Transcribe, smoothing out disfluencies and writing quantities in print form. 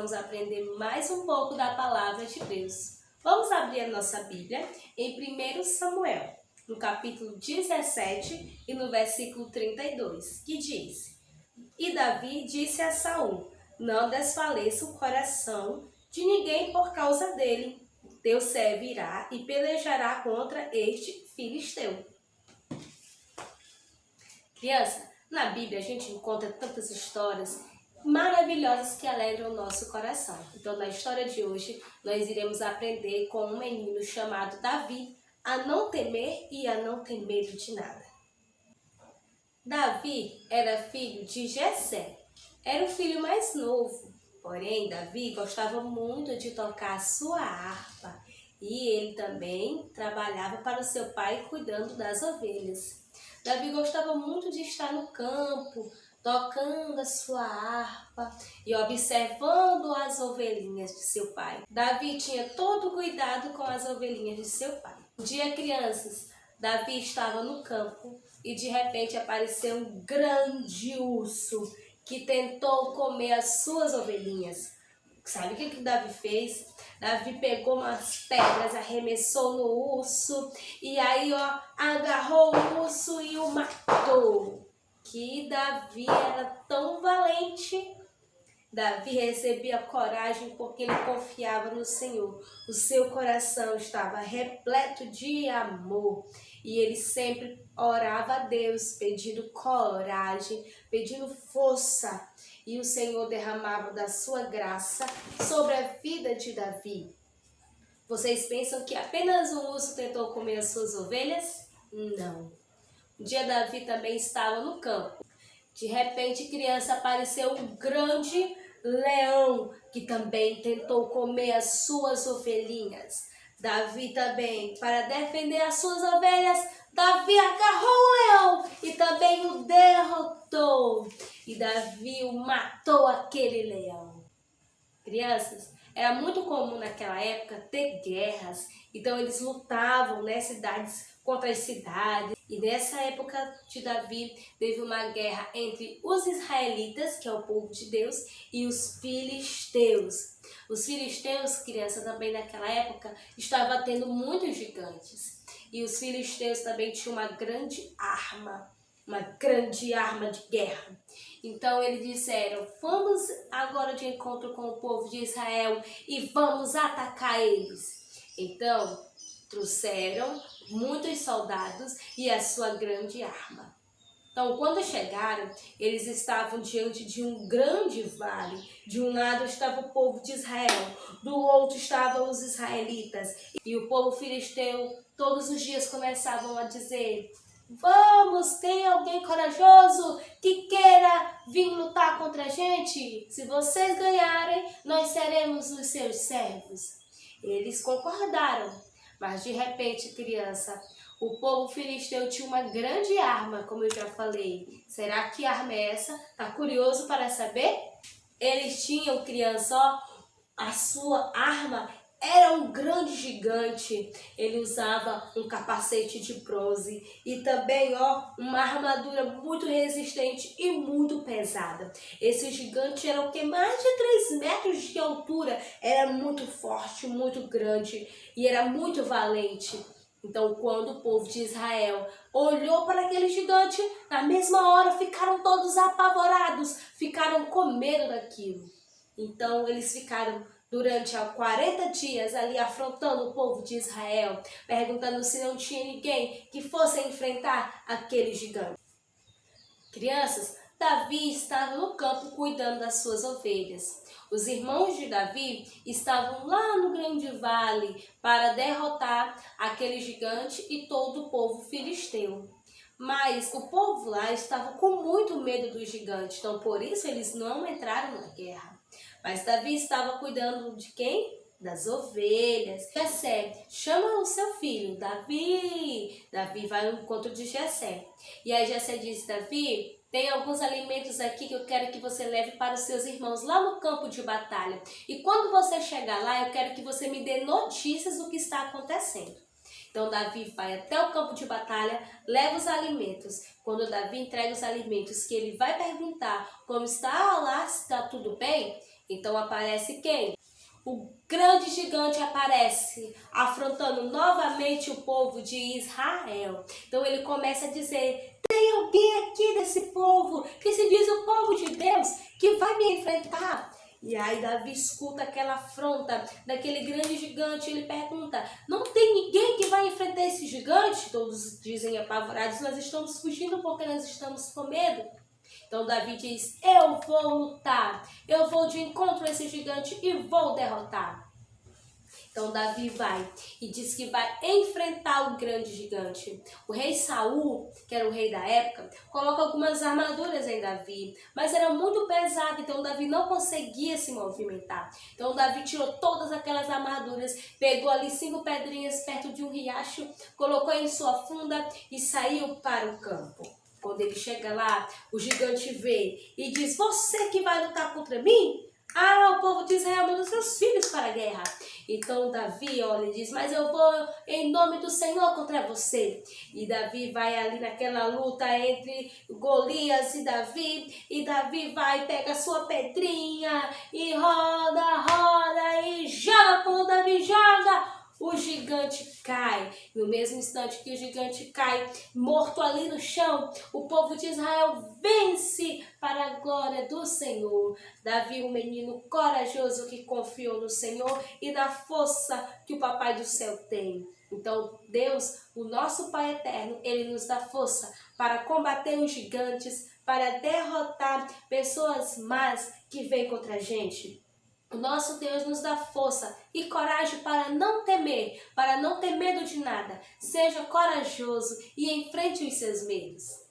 vamos aprender mais um pouco da palavra de Deus. Vamos abrir a nossa Bíblia em 1 Samuel, no capítulo 17 e no versículo 32, que diz: E Davi disse a Saul: Não desfaleça o coração de ninguém por causa dele. Teu servo irá e pelejará contra este filisteu. Criança, na Bíblia a gente encontra tantas histórias maravilhosas que alegram o nosso coração. Então, na história de hoje, nós iremos aprender com um menino chamado Davi a não temer e a não ter medo de nada. Davi era filho de Jessé. Era o filho mais novo. Porém, Davi gostava muito de tocar a sua harpa. E ele também trabalhava para o seu pai cuidando das ovelhas. Davi gostava muito de estar no campo, tocando a sua harpa e observando as ovelhinhas de seu pai. Davi tinha todo o cuidado com as ovelhinhas de seu pai. Um dia, crianças, Davi estava no campo e de repente apareceu um grande urso que tentou comer as suas ovelhinhas. Sabe o que Davi fez? Davi pegou umas pedras, arremessou no urso e aí agarrou o urso e o matou. Que Davi era tão valente. Davi recebia coragem porque ele confiava no Senhor. O seu coração estava repleto de amor e ele sempre orava a Deus pedindo coragem, pedindo força. E o Senhor derramava da sua graça sobre a vida de Davi. Vocês pensam que apenas um urso tentou comer as suas ovelhas? Não. Um dia Davi também estava no campo. De repente, criança, apareceu um grande leão que também tentou comer as suas ovelhinhas. Davi também, para defender as suas ovelhas, Davi agarrou o leão e também o derrotou. E Davi o matou aquele leão. Crianças, era muito comum naquela época ter guerras. Então eles lutavam, cidades contra as cidades. E nessa época de Davi, teve uma guerra entre os israelitas, que é o povo de Deus, e os filisteus. Os filisteus, criança, também naquela época, estavam tendo muitos gigantes. E os filisteus também tinham uma grande arma de guerra. Então eles disseram: vamos agora de encontro com o povo de Israel e vamos atacar eles. Então trouxeram muitos soldados e a sua grande arma. Então, quando chegaram, eles estavam diante de um grande vale. De um lado estava o povo de Israel, do outro estavam os israelitas. E o povo filisteu todos os dias começavam a dizer: vamos, tem alguém corajoso que queira vir lutar contra a gente? Se vocês ganharem, nós seremos os seus servos. Eles concordaram. Mas de repente, criança, o povo filisteu tinha uma grande arma, como eu já falei. Será que arma é essa? Tá curioso para saber? Eles tinham, criança, a sua arma era um grande gigante. Ele usava um capacete de bronze e também, uma armadura muito resistente e muito pesada. Esse gigante era mais de 3 metros de altura. Era muito forte, muito grande e era muito valente. Então, quando o povo de Israel olhou para aquele gigante, na mesma hora ficaram todos apavorados, ficaram com medo daquilo. Então, eles ficaram durante 40 dias ali afrontando o povo de Israel, perguntando se não tinha ninguém que fosse enfrentar aquele gigante. Crianças, Davi estava no campo cuidando das suas ovelhas. Os irmãos de Davi estavam lá no grande vale para derrotar aquele gigante e todo o povo filisteu. Mas o povo lá estava com muito medo do gigante, então por isso eles não entraram na guerra. Mas Davi estava cuidando de quem? Das ovelhas. Jessé chama o seu filho, Davi. Davi vai ao encontro de Jessé. E aí Jessé diz: Davi, tem alguns alimentos aqui que eu quero que você leve para os seus irmãos lá no campo de batalha. E quando você chegar lá, eu quero que você me dê notícias do que está acontecendo. Então Davi vai até o campo de batalha, leva os alimentos. Quando Davi entrega os alimentos, que ele vai perguntar como está lá, se está tudo bem, Então aparece quem? O grande gigante aparece, afrontando novamente o povo de Israel. Então ele começa a dizer: tem alguém aqui desse povo, que se diz o povo de Deus, que vai me enfrentar? E aí Davi escuta aquela afronta daquele grande gigante. Ele pergunta: não tem ninguém que vai enfrentar esse gigante? Todos dizem apavorados: nós estamos fugindo porque nós estamos com medo. Então Davi diz: eu vou lutar, eu vou de encontro a esse gigante e vou derrotar. Então Davi vai e diz que vai enfrentar o grande gigante. O rei Saul, que era o rei da época, coloca algumas armaduras em Davi, mas era muito pesado, então Davi não conseguia se movimentar. Então Davi tirou todas aquelas armaduras, pegou ali 5 pedrinhas perto de um riacho, colocou em sua funda e saiu para o campo. Quando ele chega lá, o gigante vê e diz: você que vai lutar contra mim? Ah, o povo de Israel manda seus filhos para a guerra. Então Davi olha e diz: mas eu vou em nome do Senhor contra você. E Davi vai ali naquela luta entre Golias e Davi vai, pega a sua pedrinha e roda, roda e joga. Quando Davi joga, o gigante cai. No mesmo instante que o gigante cai, morto ali no chão, o povo de Israel vence para a glória do Senhor. Davi, um menino corajoso que confiou no Senhor e na força que o Papai do Céu tem. Então, Deus, o nosso Pai eterno, Ele nos dá força para combater os gigantes, para derrotar pessoas más que vêm contra a gente. O nosso Deus nos dá força e coragem para não temer, para não ter medo de nada. Seja corajoso e enfrente os seus medos.